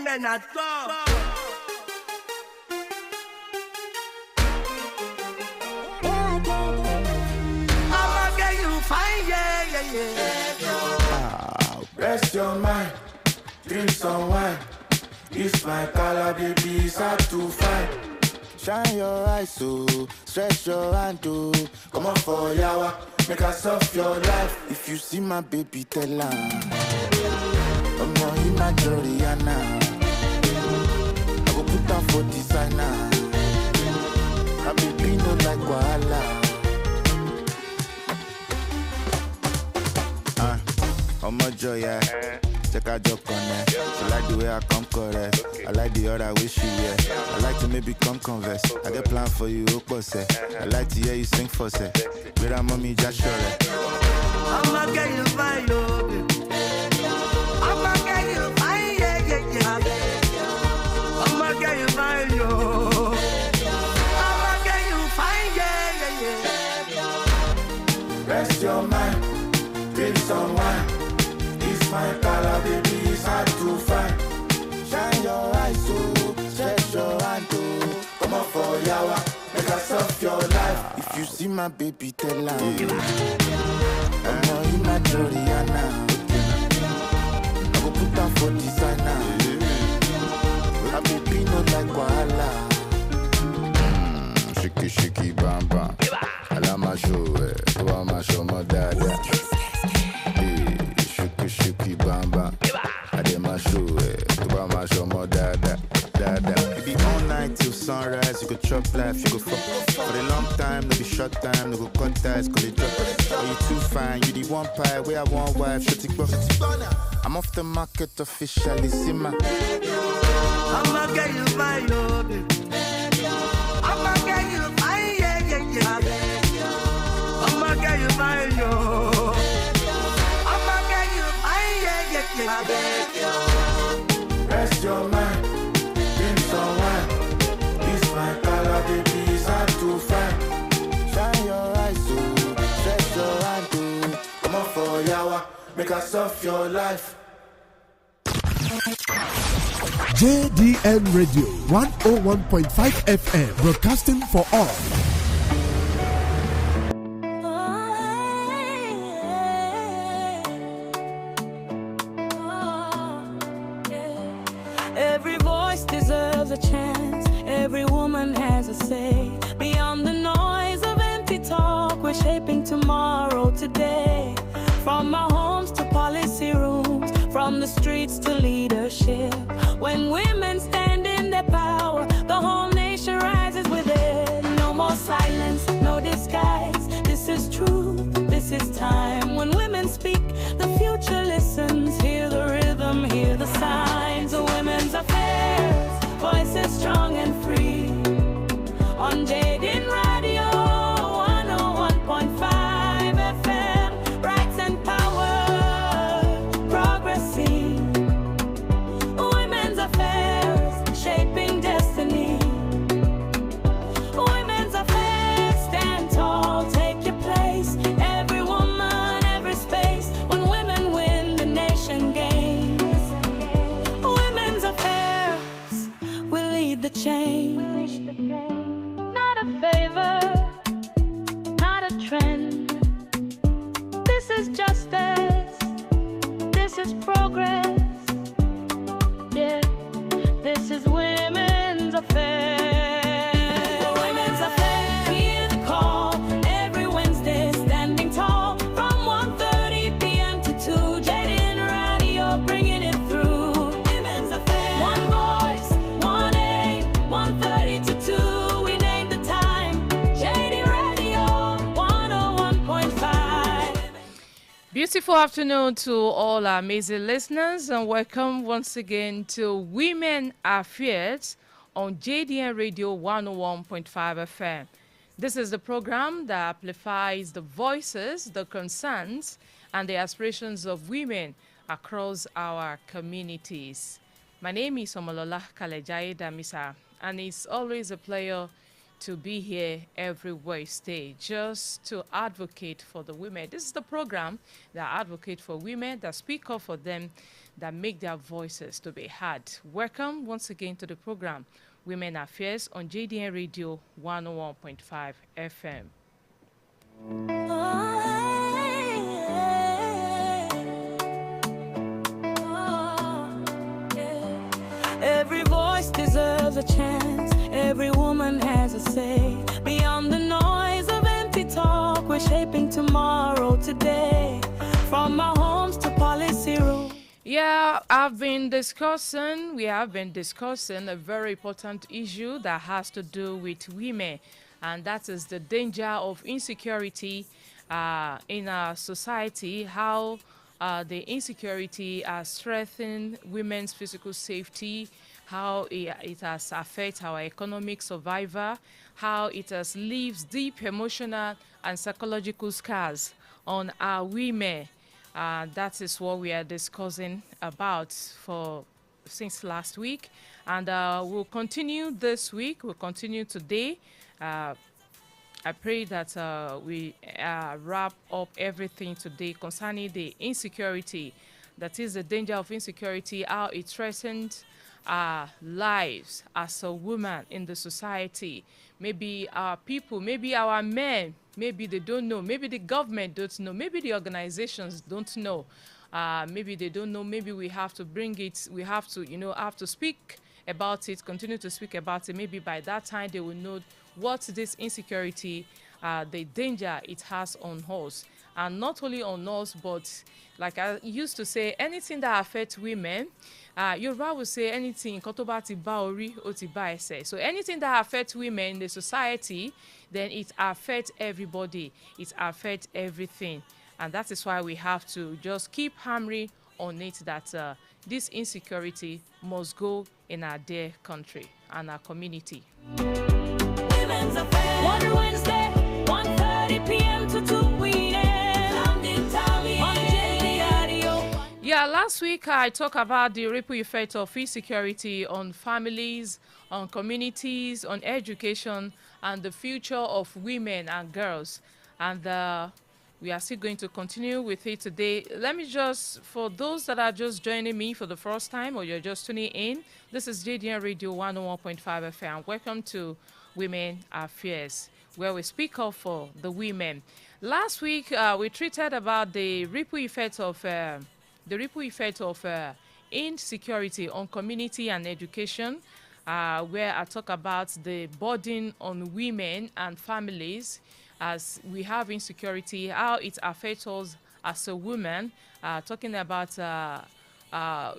women at all. I'ma get you fine, yeah. Rest your mind, drink some wine. This my color, baby, it's hard to find. Shine your eyes, so stretch your hand, to come on for yawa, make us off your life. If you see my baby, tell her I'm not in my Joriana. I go put her for designer. My baby no like Wahala. I'm a joy, yeah. Check out your connect. She like the way I come correct. I like the other way she wear. I like to maybe come converse. I get plan for you, say. I like to hear you sing for say. With her mommy, just sure. I'ma get you fine, yo. I'ma get you fine, yeah. I'ma get you fine, yo. I'ma get you fine, yeah. Rest your mind, drink some wine. My color, baby, it's hard to find. Shine your eyes, so stretch your hand, to come on for yawa, make us off your life. If you see my baby, tell her I'm not in my Joriana. I go put her for designer. My baby no like Wahala. Shiki shiki bam bam. Ala ma show, to ma show my dada. Shuki bamba, I did my shoe, to buy my show more dada. You be all night till sunrise, you go chop life, you go fuck. For a long time, no be short time, no go cut ties, cause they drop. Oh, you too fine, you the one pie, where I want wife, shut it up. I'm off the market officially, see my. I'ma get you fine, yo, baby. I'ma get you fine, yeah. I'ma get you fine, yo. I beg you. Rest your mind, drink some wine. This my color, baby, it's hard to find. Shine your eyes, so stretch your hand, to come on for yawa, make us off your life. JDN Radio 101.5 FM, broadcasting for all. Every woman has a say. Beyond the noise of empty talk, we're shaping tomorrow today. From our homes to policy rooms, from the streets to leadership. When women stand in their power, the whole nation rises with it. No more silence, no disguise. This is truth, this is time. When women speak, the future listens. Hear the rhythm, hear the signs of women's affairs. Voices strong and free on Jaden Radio 101.5 FM. Rights and power progressing. Women's affairs shaping destiny. Women's affairs stand tall, take your place. Every woman, every space. When women win, the nation gains. Women's affairs will lead the change. Not a favor, not a trend. This is justice, this is progress. Yeah, this is women's affairs. Women's affairs, hear the call. Every Wednesday, standing tall. From 1:30 p.m. to 2, Jaden Radio, bringing it through. Women's affairs, one voice, one aim, 1:30 to 2, we name the time. Jaden Radio 101.5. Beautiful afternoon to all our amazing listeners, and welcome once again to Women Affairs on JDN Radio 101.5 FM. This is the program that amplifies the voices, the concerns, and the aspirations of women across our communities. My name is Omolola Kalejaye Damisa, and it's always a pleasure to be here every Wednesday just to advocate for the women. This is the program that advocate for women, that speak up for them, that make their voices to be heard. Welcome once again to the program Women Affairs on JDN Radio 101.5 FM. Every voice deserves a chance. Every woman has a say. Beyond the noise of empty talk, we're shaping tomorrow today. From our homes to policy rooms. Yeah, we have been discussing a very important issue that has to do with women, and that is the danger of insecurity in our society, how the insecurity has strengthened women's physical safety, how it has affected our economic survival, how it has leaves deep emotional and psychological scars on our women. That is what we are discussing about since last week, and we'll continue this week. We'll continue today. I pray that we wrap up everything today concerning the insecurity, that is the danger of insecurity, how it threatens our lives as a woman in the society. Maybe our people, maybe our men, maybe they don't know, maybe the government don't know, maybe the organizations don't know, maybe they don't know, maybe we have to bring it, we have to, have to speak about it, continue to speak about it. Maybe by that time they will know what this insecurity, the danger it has on us. And not only on us, but like I used to say, anything that affects women, Yoruba will say anything, so anything that affects women in the society, then it affects everybody. It affects everything. And that is why we have to just keep hammering on it that this insecurity must go in our dear country and our community. Women's Affairs. One Wednesday, 1:30 p.m. to 2 p.m. Yeah, last week I talked about the ripple effect of insecurity on families, on communities, on education, and the future of women and girls. And we are still going to continue with it today. Let me just, for those that are just joining me for the first time or you're just tuning in, this is JDN Radio 101.5 FM. Welcome to Women Affairs, where we speak up for the women. Last week, we treated about the ripple effect of insecurity on community and education, where I talk about the burden on women and families as we have insecurity, how it affects us as a woman, talking about our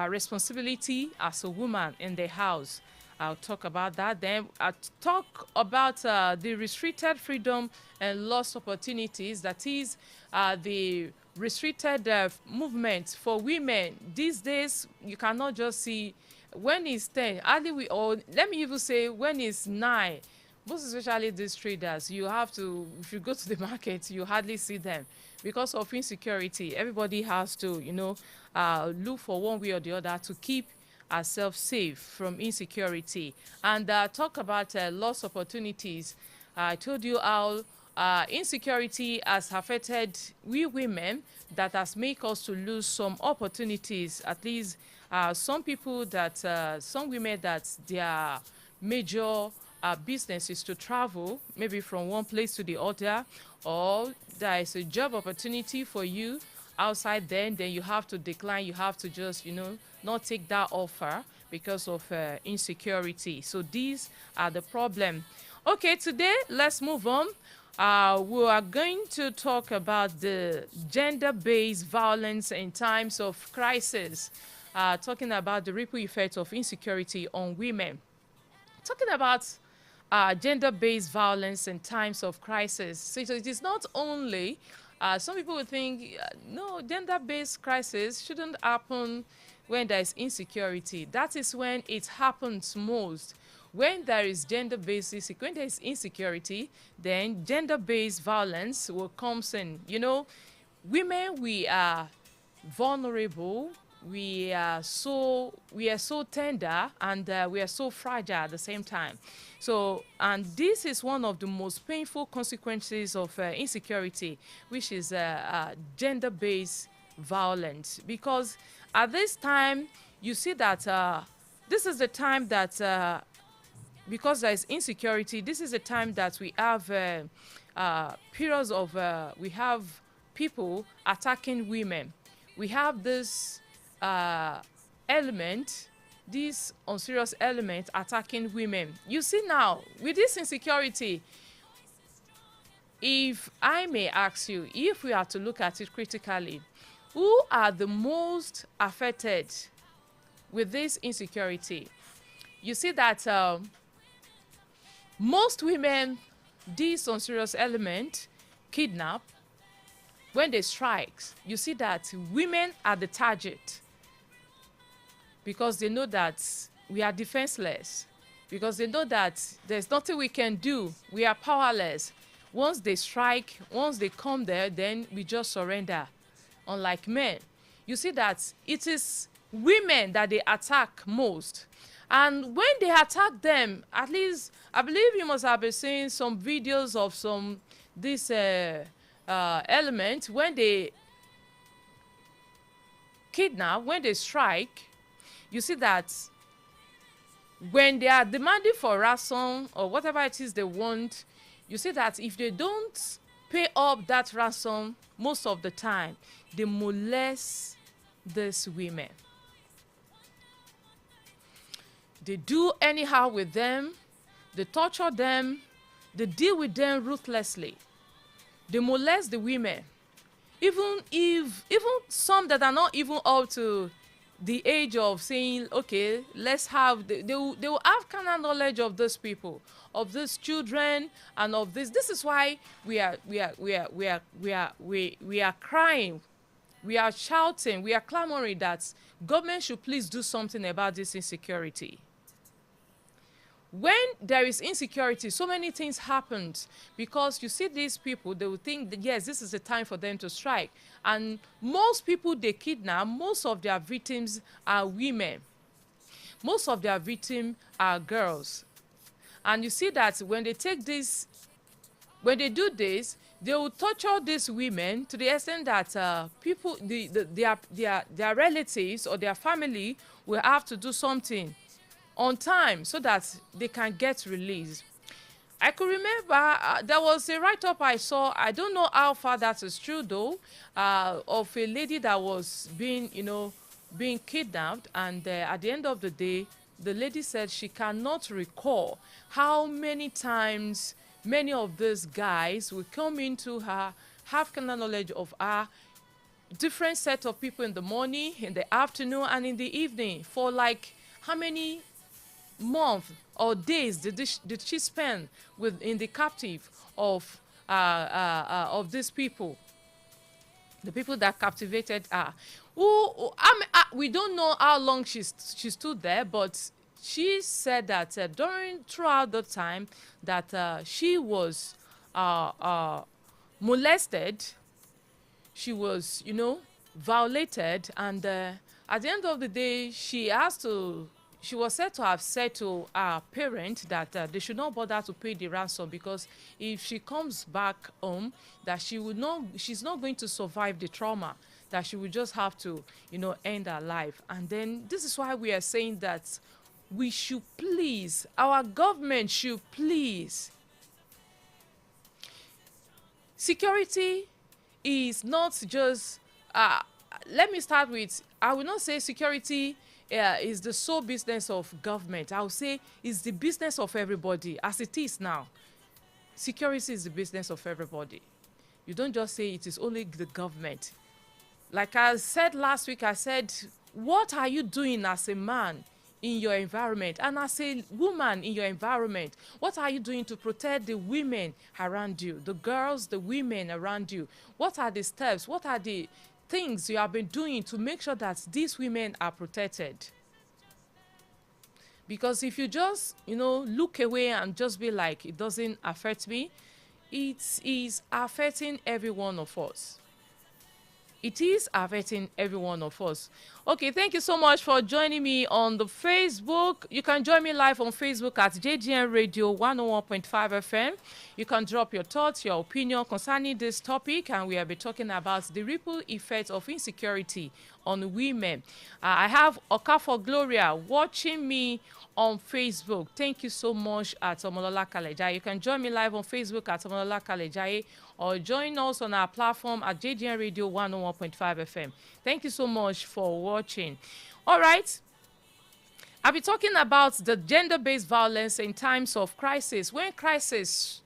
responsibility as a woman in the house. I'll talk about that. Then I'll talk about the restricted freedom and lost opportunities, that is the restricted movement for women. These days, you cannot just see when it's 10, or let me even say when it's 9, most especially these traders, you have to, if you go to the market, you hardly see them because of insecurity. Everybody has to, look for one way or the other to keep ourselves safe from insecurity. And talk about lost opportunities. I told you how insecurity has affected we women, that has made us to lose some opportunities. At least some people that, some women that their major business is to travel, maybe from one place to the other, or there is a job opportunity for you outside, then you have to decline. You have to just, not take that offer because of insecurity. So these are the problem. Okay, today let's move on. We are going to talk about the gender-based violence in times of crisis, talking about the ripple effect of insecurity on women. Talking about gender-based violence in times of crisis. So it is not only, some people would think, no, gender-based crisis shouldn't happen when there is insecurity. That is when it happens most. When there is gender-based insecurity, when there is insecurity, then gender-based violence will come in. Women, we are vulnerable. We are so tender, and we are so fragile at the same time. So, and this is one of the most painful consequences of insecurity, which is gender-based violence. Because At this time, you see that this is the time that because there is insecurity, this is the time that we have periods of we have people attacking women. We have this element, this unserious element attacking women. You see now, with this insecurity, if I may ask you, if we are to look at it critically, who are the most affected with this insecurity? You see that most women, this unserious element, kidnap, when they strike, you see that women are the target because they know that we are defenseless, because they know that there's nothing we can do. We are powerless. Once they strike, once they come there, then we just surrender. Unlike men, you see that it is women that they attack most. And when they attack them, at least I believe you must have been seeing some videos of some this element when they kidnap, when they strike. You see that when they are demanding for ransom or whatever it is they want, you see that if they don't pay up that ransom, most of the time they molest these women. They do anyhow with them, they torture them, they deal with them ruthlessly. They molest the women. Even some that are not even up to the age of saying, okay, let's have, they will have kind of knowledge of these people, of these children, and of this. This is why we are crying, we are shouting, we are clamoring that government should please do something about this insecurity. When there is insecurity, so many things happen because you see these people, they will think that, yes, this is the time for them to strike. And most people they kidnap, most of their victims are women. Most of their victims are girls. And you see that when they take this, when they do this, they will torture these women to the extent that people, their relatives or their family will have to do something on time so that they can get released. I could remember there was a write-up I saw, I don't know how far that is true though, of a lady that was being kidnapped, and at the end of the day, the lady said she cannot recall how many times many of these guys will come into her, have kind of knowledge of her, different set of people in the morning, in the afternoon, and in the evening, for like how many months or days did she spend in the captive of these people, the people that captivated her. We don't know how long she stood there, but she said that throughout the time that she was molested, she was violated, and at the end of the day, she was said to have said to her parents that they should not bother to pay the ransom, because if she comes back home, that she's not going to survive the trauma, that she would just have to, end her life. And then this is why we are saying that we should please, our government should please. Security is not just, let me start with, I will not say security is the sole business of government. I would say it's the business of everybody, as it is now. Security is the business of everybody. You don't just say it is only the government. Like I said last week, I said, what are you doing as a man in your environment, and as a woman in your environment? What are you doing to protect the women around you, the girls, the women around you? What are the steps? What are the things you have been doing to make sure that these women are protected? Because if you just look away and just be like, it doesn't affect me, it is affecting every one of us. It is affecting every one of us. Okay, thank you so much for joining me on the Facebook. You can join me live on Facebook at JDN Radio 101.5 FM. You can drop your thoughts, your opinion concerning this topic, and we have been talking about the ripple effect of insecurity on women. I have Okafor Gloria watching me on Facebook. Thank you so much at Omolola Kalejaye. You can join me live on Facebook at Omolola Kalejaye or join us on our platform at JDN Radio 101.5 FM. Thank you so much for watching. All right. I'll be talking about the gender-based violence in times of crisis. When crisis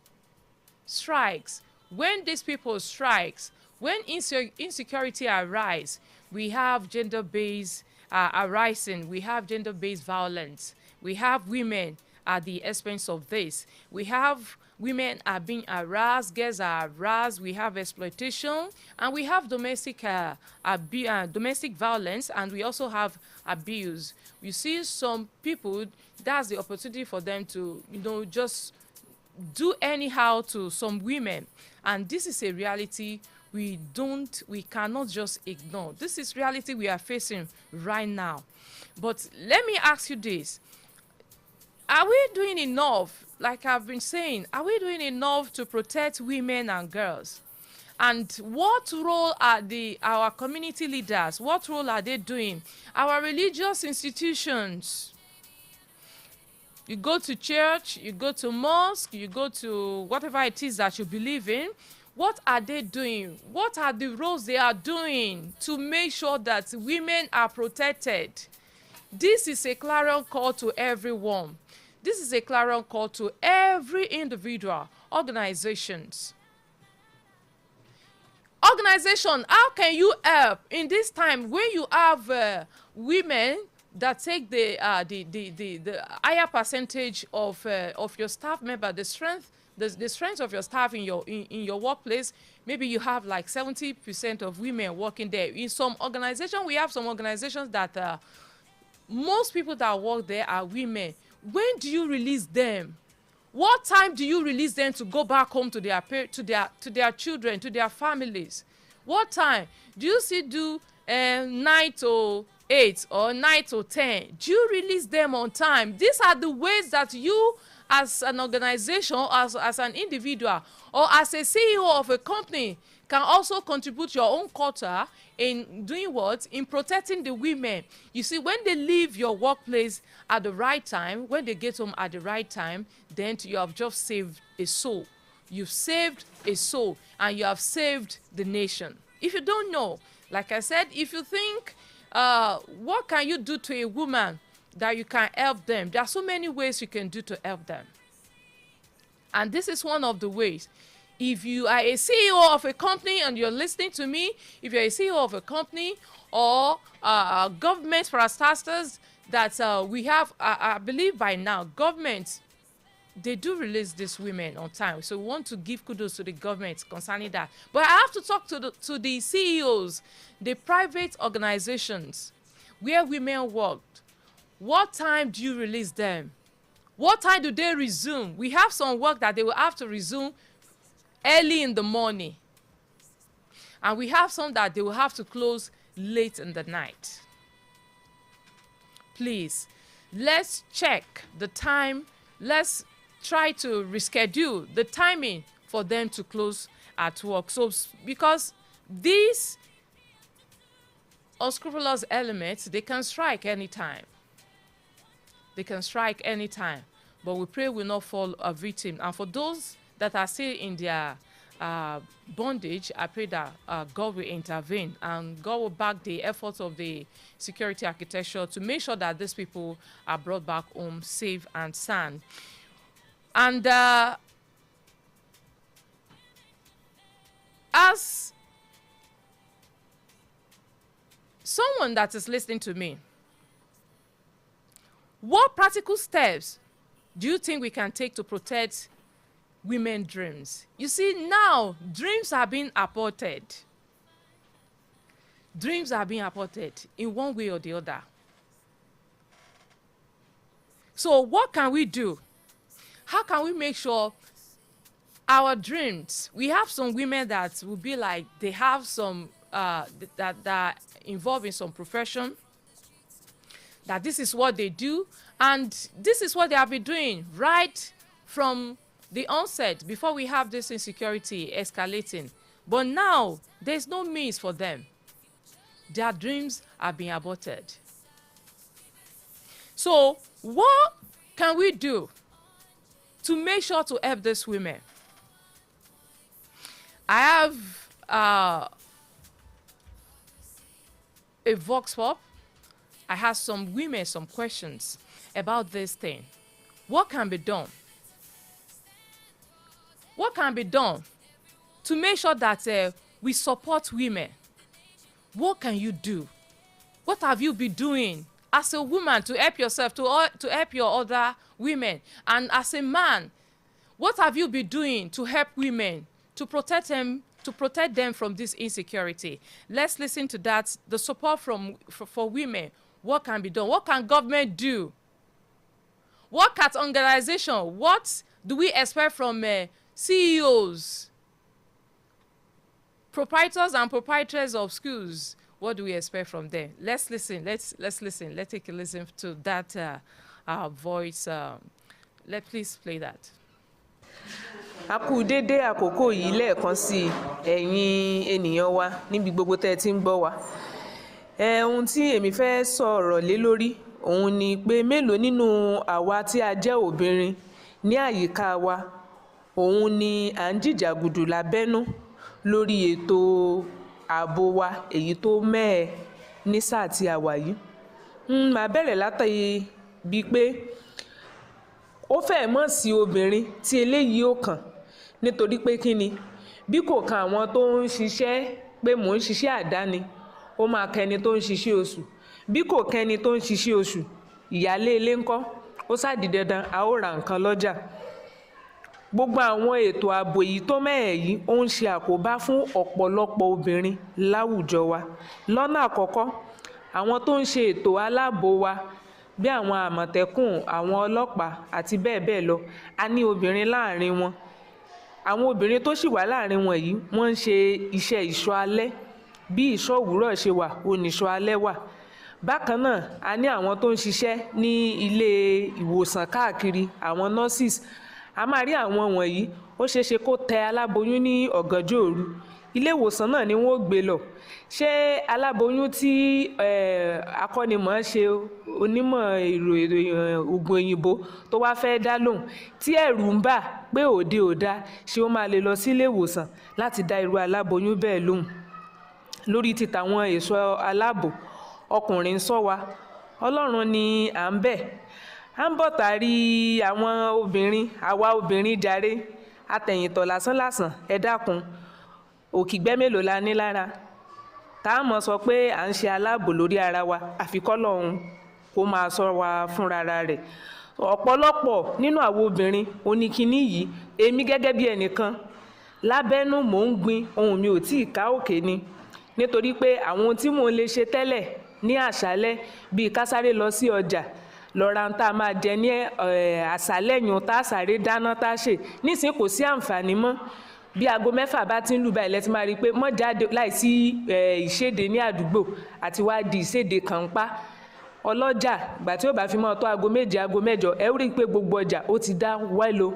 strikes, when these people strikes, when insecurity arises, we have gender-based arising, we have gender-based violence. We have women at the expense of this. We have women are being harassed, girls are harassed, we have exploitation, and we have domestic violence, and we also have abuse. You see some people, that's the opportunity for them to, just do anyhow to some women. And this is a reality we cannot just ignore. This is reality we are facing right now. But let me ask you this. Are we doing enough? Like I've been saying, are we doing enough to protect women and girls? And what role are our community leaders, what role are they doing? Our religious institutions. You go to church, you go to mosque, you go to whatever it is that you believe in. What are they doing? What are the roles they are doing to make sure that women are protected? This is a clarion call to everyone. This is a clarion call to every individual, organizations. Organization, how can you help in this time when you have women that take the higher percentage of your staff member, the strength of your staff in your workplace? Maybe you have like 70% of women working there. In some organization, we have some organizations that most people that work there are women. When do you release them? What time do you release them to go back home to their children, to their families? What time? Do you still do 9 to 8 or 9 to 10? Do you release them on time? These are the ways that you, as an organization, as an individual, or as a CEO of a company, can also contribute your own quota in doing what? In protecting the women. You see, when they leave your workplace at the right time, when they get home at the right time, then you have just saved a soul. You've saved a soul, and you have saved the nation. If you don't know, like I said, if you think, what can you do to a woman that you can help them? There are so many ways you can do to help them. And this is one of the ways. If you are a CEO of a company and you're listening to me, if you're a CEO of a company or government, for our starters, that we have, I believe by now, government, they do release these women on time. So we want to give kudos to the government concerning that. But I have to talk to the CEOs, the private organizations where women worked. What time do you release them? What time do they resume? We have some work that they will have to resume early in the morning. And we have some that they will have to close late in the night. Please, let's check the time. Let's try to reschedule the timing for them to close at work. So, because these unscrupulous elements, they can strike anytime. They can strike anytime. But we pray will not fall a victim. And for those that are still in their bondage, I pray that God will intervene and God will back the efforts of the security architecture to make sure that these people are brought back home safe and sound. And as someone that is listening to me, what practical steps do you think we can take to protect women's dreams? You see, now dreams are being aborted. Dreams are being aborted in one way or the other. So what can we do? How can we make sure our dreams, we have some women that will be like, they have some, that are involved in some profession, that this is what they do, and this is what they have been doing right from the onset, before we have this insecurity escalating. But now, there's no means for them. their dreams are being aborted. So what can we do to make sure to help these women? I have a vox pop. I have some women, some questions about this thing. What can be done? What can be done to make sure that we support women? What can you do? What have you been doing as a woman to help yourself, to help your other women? And as a man, what have you been doing to help women, to protect them from this insecurity? Let's listen to that. The support for women. What can be done? What can government do? What can organization? What do we expect from CEOs, proprietors and proprietors of schools? What do we expect from them? Let's listen. Let's listen. Let's take a listen to that voice. Please play that. A kú dédé àkókò yìí lẹ́ẹ̀kan sí ẹ̀yin ènìyàn wa níbi gbogbo tẹ́ ti ń gbọ́ wa. Ohun tí èmi fẹ́ sọ̀rọ̀ lé lórí òun ni pé mélòó nínú àwa tí a jẹ́ obìnrin ní àyíká wa òun ni à ń jìjàgùdù lábẹ́nú lórí ètò ààbò wa èyí tó mẹ́ẹ̀ ní sáà tí a wà yìí. Màá bẹ̀rẹ̀ látàrí bíi pé ó fẹ́ mọ̀ sí obìnrin tí eléyìí ó kàn nítorí pé kí ni bí kò kan àwọn tó ń ṣiṣẹ́ pé mò ń ṣiṣẹ́ àdáni ó máa kẹni tó ń ṣiṣẹ́ oṣù bí kò kẹni tó ń ṣiṣẹ́ oṣù ìyálé ilé ńkọ́ ó sáàdì dandan a ó ra nǹkan lọ́jà. Gbogbo àwọn ètò ààbò yìí tó mẹ́ẹ̀ yìí ó ń ṣe àkóbá fún ọ̀pọ̀lọpọ̀ obìnrin láwùjọ wa. Lọ́nà àkọ́kọ́ àwọn tó ń ṣe ètò aláàbò wa bí àwọn àmọ̀tẹ́kùn àwọn ọlọ́pàá àti bẹ́ẹ̀ bẹ́ẹ̀ lọ a ní obìnrin láàrin wọn. Àwọn obìnrin tó sì wà láàrin wọn yìí wọ́n ń ṣe iṣẹ́ ìṣọ́ alẹ́ bí ìṣọ́ òwúrọ̀ ṣe wà oníṣọ́ alẹ́ wà. Bákan náà a ní àwọn tó ń ṣiṣẹ́ ní ilé ìwòsàn káàkiri àwọn nurses. A máa rí àwọn wọ̀nyí ó ṣeéṣe kó tẹ aláboyún ní ọ̀gànjọ́ òru ilé ìwòsàn náà ni wọ́n ó gbé lọ. Ṣé aláboyún tí akọ́nimọ̀ọ́ṣe onímọ̀ ògùn òyìnbó tó wá fẹ́ dá lóhùn tí ẹ̀rù ń bà pé òde ò dá ṣé ó máa lè lọ sí ilé ìwòsàn láti dá irú aláboyún bẹ́ẹ̀ lóhùn? Lórí ti tàwọn ẹ̀ṣọ́ aláàbò ọkùnrin ń ṣọ́ wa Ọlọ́run ni à ń bẹ̀. À ń bọ̀ tàrí àwọn obìnrin àwa obìnrin jàre atẹ̀yìntọ̀ lásánlàsàn ẹ dákun òkìgbẹ́ mélòó la ní lára tá a mọ̀ sọ pé à ń ṣe aláàbò lórí ara wa àfikọ́ lọ́hùn kó máa sọ wa fúnra rẹ̀. Ọ̀pọ̀lọpọ̀ nínú àwọn obìnrin oníkiní yìí èmi gẹ́gẹ́ bí ẹnìkan lábẹ́nú mò ń gbin ohun mi ò tí ì ká òkè ni nítorí pé àwọn ohun tí mò ń lè ṣe tẹ́lẹ̀ ní àṣálẹ́ bíi ká sáré lọ sí ọjà lọ́ra tá a máa jẹ ní àṣálẹ́ yùn tá a sáré dáná tá a ṣe nísìnyí kò sí àǹfààní mọ́. Bí aago 6 bá ti ń lù báyìí lẹ́tí máa rí i pé mọ́ jáde láìsí ìṣèdè ní àdúgbò àti wá di ìṣèdè kànpá. Ọlọ́jà ìgbà tí ó bá fi mọ́ tó aago 7 aago 8 ẹ rí i pé gbogbo ọjà ó ti dá wẹ́lo.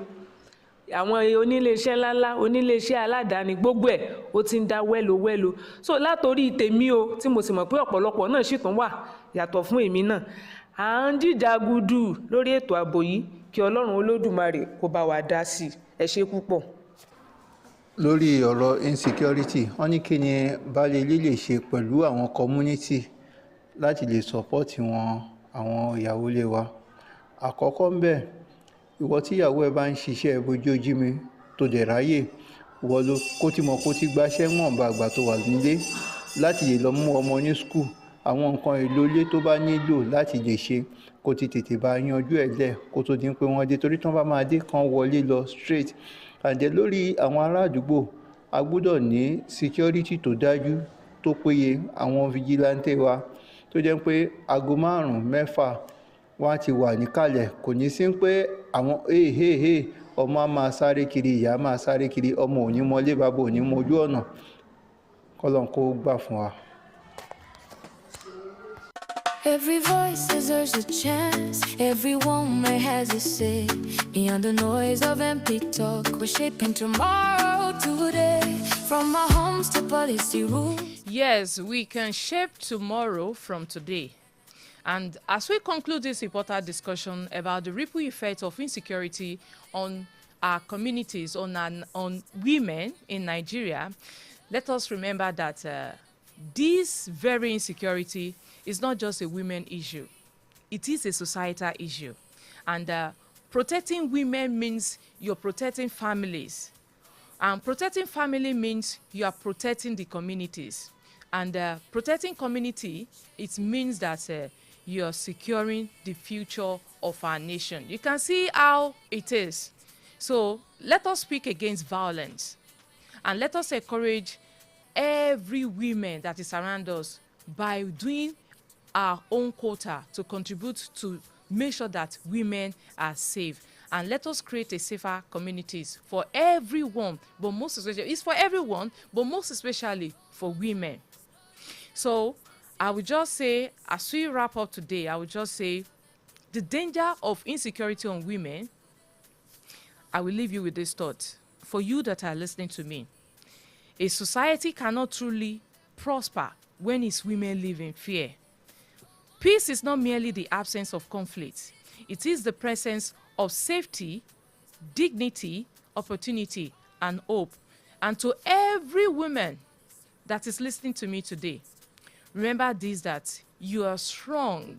Àwọn oníléeṣẹ́ ńláńlá oníléeṣẹ́ aládàáni gbogbo ẹ̀ ó ti ń dá wẹ́lo. So látòrí tèmi o tí mo sì mọ̀ pé ọ̀pọ̀lọpọ̀ náà sì tún wà yàtọ̀ fún èmi náà à ń jìjàgùdù lórí ètò ààbò yìí kí Ọlọ́run Olódùmarè kó bá wa dá sí ẹ ṣé púpọ̀. Lórí ọ̀rọ̀ insecurity wọ́n ní kí ni baálé ilé lè ṣe pẹ̀lú àwọn community láti lè support wọn àwọn ìyàwó ilé wa. Àkọ́kọ́ ń bẹ̀ ìwọ tí ìyàwó ẹ bá ń ṣiṣẹ́ bojójími tó dẹ̀ ráyè ìwọ ló kó tí gbáṣẹ́ mọ̀ bá àgbà tó wà nílé láti lè lọ mú ọmọ ní school àwọn nǹkan èlò ilé tó bá nílò láti lè ṣe kó ti tètè bá yanjú ẹ̀ lẹ̀ kó tó di pé wọ́n dé torí tí wọ́n bá máa dé kan wọlé lọ straight. Àjẹ́ lórí àwọn ará àdúgbò a gbọ́dọ̀ ní security tó dájú tó péye àwọn vigilante wa tó jẹ́ pé aago 5 6 wọ́n á ti wà níkàlẹ̀ kò ní sí pé àwọn ọmọ á máa sáré kiri ìyá máa sáré kiri ọmọ ò ní mọlé bàbá ò ní mọ ojú ọ̀nà kọ́lọ́n kó gbà fún wa. Every voice deserves a chance. Every woman has a say. Beyond the noise of empty talk, we're shaping tomorrow today. From our homes to policy rules. Yes, we can shape tomorrow from today. And as we conclude this important discussion about the ripple effect of insecurity on our communities, on women in Nigeria, let us remember that this very insecurity is not just a women issue. It is a societal issue. And protecting women means you're protecting families. And protecting family means you are protecting the communities. And protecting community, it means that you are securing the future of our nation. You can see how it is. So let us speak against violence. And let us encourage every woman that is around us by doing our own quota to contribute to make sure that women are safe. And let us create a safer communities for everyone, but most especially, it's for everyone, but most especially for women. So I would just say, as we wrap up today, I would just say the danger of insecurity on women, I will leave you with this thought. For you that are listening to me, a society cannot truly prosper when its women live in fear. Peace is not merely the absence of conflict. It is the presence of safety, dignity, opportunity, and hope. And to every woman that is listening to me today, remember this, that you are strong,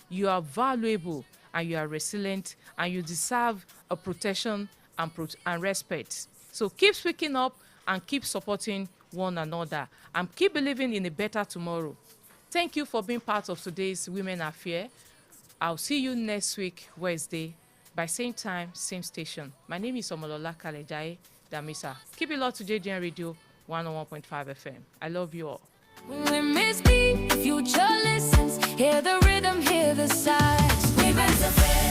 you are valuable, and you are resilient, and you deserve a protection and respect. So keep speaking up and keep supporting one another, and keep believing in a better tomorrow. Thank you for being part of today's Women Affair. I'll see you next week, Wednesday, by same time, same station. My name is Omolola Kalejaye Damisa. Keep it locked to JDN Radio 101.5 FM. I love you all. Women's beat, future listens. Hear the rhythm, hear the sighs. Women's Affair.